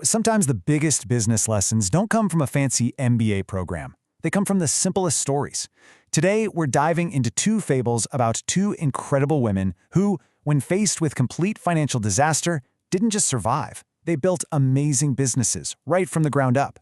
Sometimes the biggest business lessons don't come from a fancy MBA program. They come from the simplest stories. Today, we're diving into two fables about two incredible women who, when faced with complete financial disaster, didn't just survive. They built amazing businesses right from the ground up.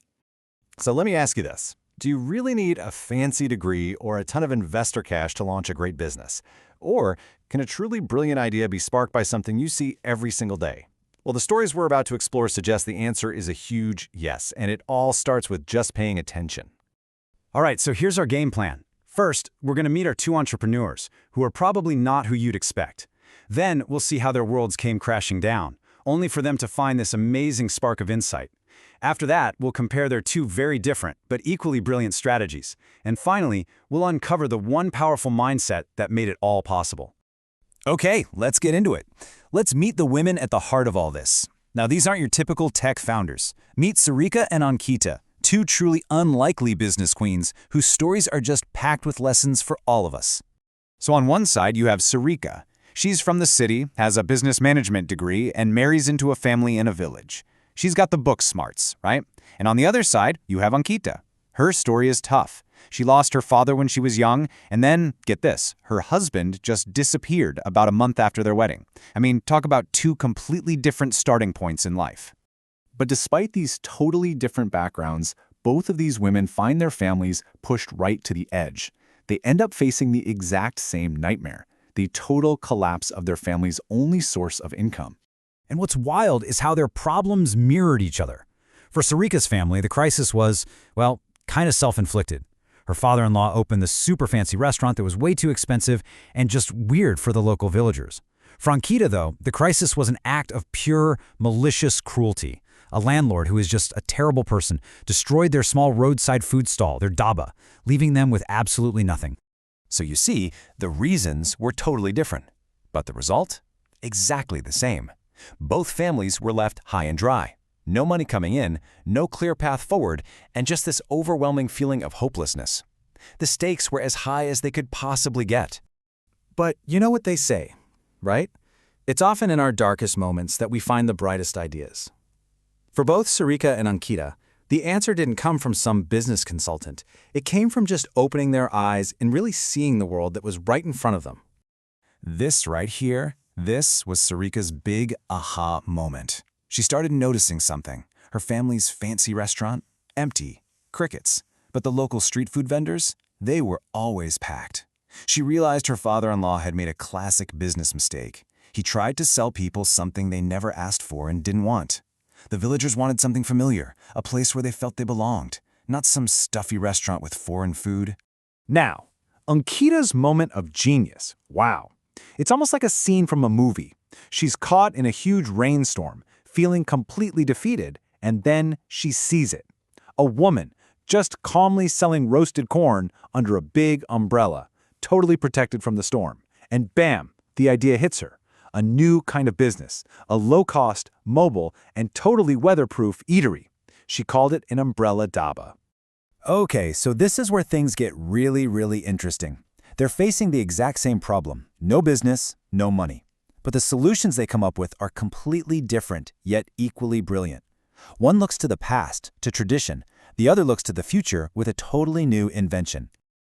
So let me ask you this. Do you really need a fancy degree or a ton of investor cash to launch a great business? Or can a truly brilliant idea be sparked by something you see every single day? Well, the stories we're about to explore suggest the answer is a huge yes, and it all starts with just paying attention. All right, so here's our game plan. First, we're going to meet our two entrepreneurs, who are probably not who you'd expect. Then, we'll see how their worlds came crashing down, only for them to find this amazing spark of insight. After that, we'll compare their two very different, but equally brilliant strategies. And finally, we'll uncover the one powerful mindset that made it all possible. Okay, let's get into it. Let's meet the women at the heart of all this. Now, these aren't your typical tech founders. Meet Sarika and Ankita, two truly unlikely business queens whose stories are just packed with lessons for all of us. So on one side, you have Sarika. She's from the city, has a business management degree, and marries into a family in a village. She's got the book smarts, right? And on the other side, you have Ankita. Her story is tough. She lost her father when she was young, and then, get this, her husband just disappeared about a month after their wedding. I mean, talk about two completely different starting points in life. But despite these totally different backgrounds, both of these women find their families pushed right to the edge. They end up facing the exact same nightmare, the total collapse of their family's only source of income. And what's wild is how their problems mirrored each other. For Sarika's family, the crisis was, well, kind of self-inflicted. Her father-in-law opened this super fancy restaurant that was way too expensive and just weird for the local villagers. For Ankita, though, the crisis was an act of pure, malicious cruelty. A landlord who is just a terrible person destroyed their small roadside food stall, their dhaba, leaving them with absolutely nothing. So you see, the reasons were totally different. But the result? Exactly the same. Both families were left high and dry. No money coming in, no clear path forward, and just this overwhelming feeling of hopelessness. The stakes were as high as they could possibly get. But you know what they say, right? It's often in our darkest moments that we find the brightest ideas. For both Sarika and Ankita, the answer didn't come from some business consultant. It came from just opening their eyes and really seeing the world that was right in front of them. This right here, this was Sarika's big aha moment. She started noticing something. Her family's fancy restaurant, empty, crickets. But the local street food vendors, they were always packed. She realized her father-in-law had made a classic business mistake. He tried to sell people something they never asked for and didn't want. The villagers wanted something familiar, a place where they felt they belonged, not some stuffy restaurant with foreign food. Now, Ankita's moment of genius. Wow. It's almost like a scene from a movie. She's caught in a huge rainstorm, feeling completely defeated, and then she sees it. A woman just calmly selling roasted corn under a big umbrella, totally protected from the storm. And bam, the idea hits her. A new kind of business, a low-cost, mobile, and totally weatherproof eatery. She called it an umbrella dhaba. Okay, so this is where things get really interesting. They're facing the exact same problem. No business, no money. But the solutions they come up with are completely different, yet equally brilliant. One looks to the past, to tradition. The other looks to the future with a totally new invention.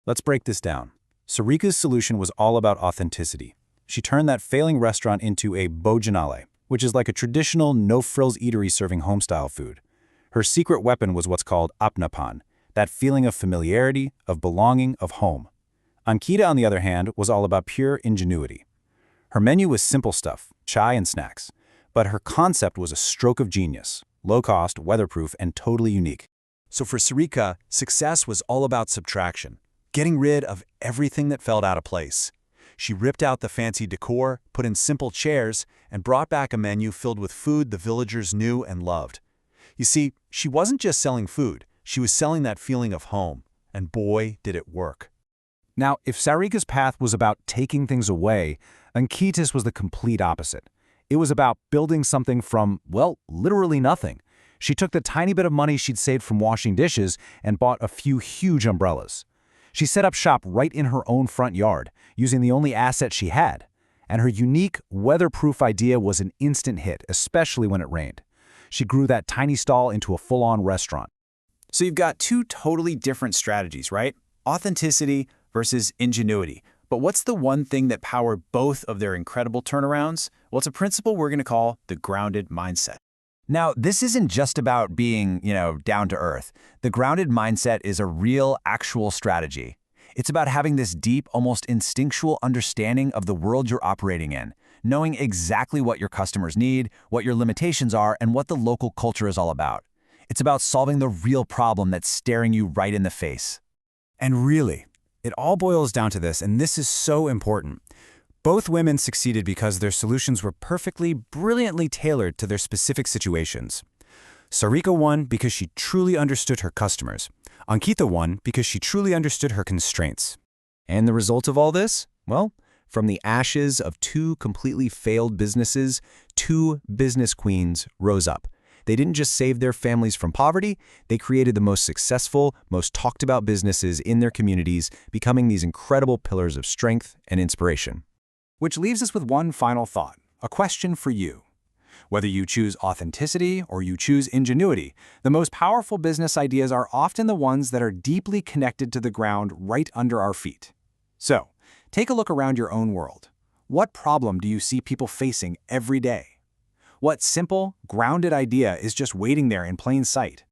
Let's break this down. Sarika's solution was all about authenticity. She turned that failing restaurant into a bhojanale, which is like a traditional, no-frills eatery serving home-style food. Her secret weapon was what's called apnapan, that feeling of familiarity, of belonging, of home. Ankita, on the other hand, was all about pure ingenuity. Her menu was simple stuff, chai and snacks, but her concept was a stroke of genius, low-cost, weatherproof, and totally unique. So for Sarika, success was all about subtraction, getting rid of everything that felt out of place. She ripped out the fancy decor, put in simple chairs, and brought back a menu filled with food the villagers knew and loved. You see, she wasn't just selling food, she was selling that feeling of home, and boy, did it work. Now, if Sarika's path was about taking things away, Ankita's was the complete opposite. It was about building something from, well, literally nothing. She took the tiny bit of money she'd saved from washing dishes and bought a few huge umbrellas. She set up shop right in her own front yard, using the only asset she had. And her unique, weatherproof idea was an instant hit, especially when it rained. She grew that tiny stall into a full-on restaurant. So you've got two totally different strategies, right? Authenticity versus ingenuity. But what's the one thing that powered both of their incredible turnarounds? Well, it's a principle we're going to call the grounded mindset. Now, this isn't just about being, down to earth. The grounded mindset is a real, actual strategy. It's about having this deep, almost instinctual understanding of the world you're operating in, knowing exactly what your customers need, what your limitations are, and what the local culture is all about. It's about solving the real problem that's staring you right in the face. And really, it all boils down to this, and this is so important. Both women succeeded because their solutions were perfectly, brilliantly tailored to their specific situations. Sarika won because she truly understood her customers. Ankita won because she truly understood her constraints. And the result of all this? Well, from the ashes of two completely failed businesses, two business queens rose up. They didn't just save their families from poverty, they created the most successful, most talked about businesses in their communities, becoming these incredible pillars of strength and inspiration. Which leaves us with one final thought, a question for you. Whether you choose authenticity or you choose ingenuity, the most powerful business ideas are often the ones that are deeply connected to the ground right under our feet. So, take a look around your own world. What problem do you see people facing every day? What simple, grounded idea is just waiting there in plain sight?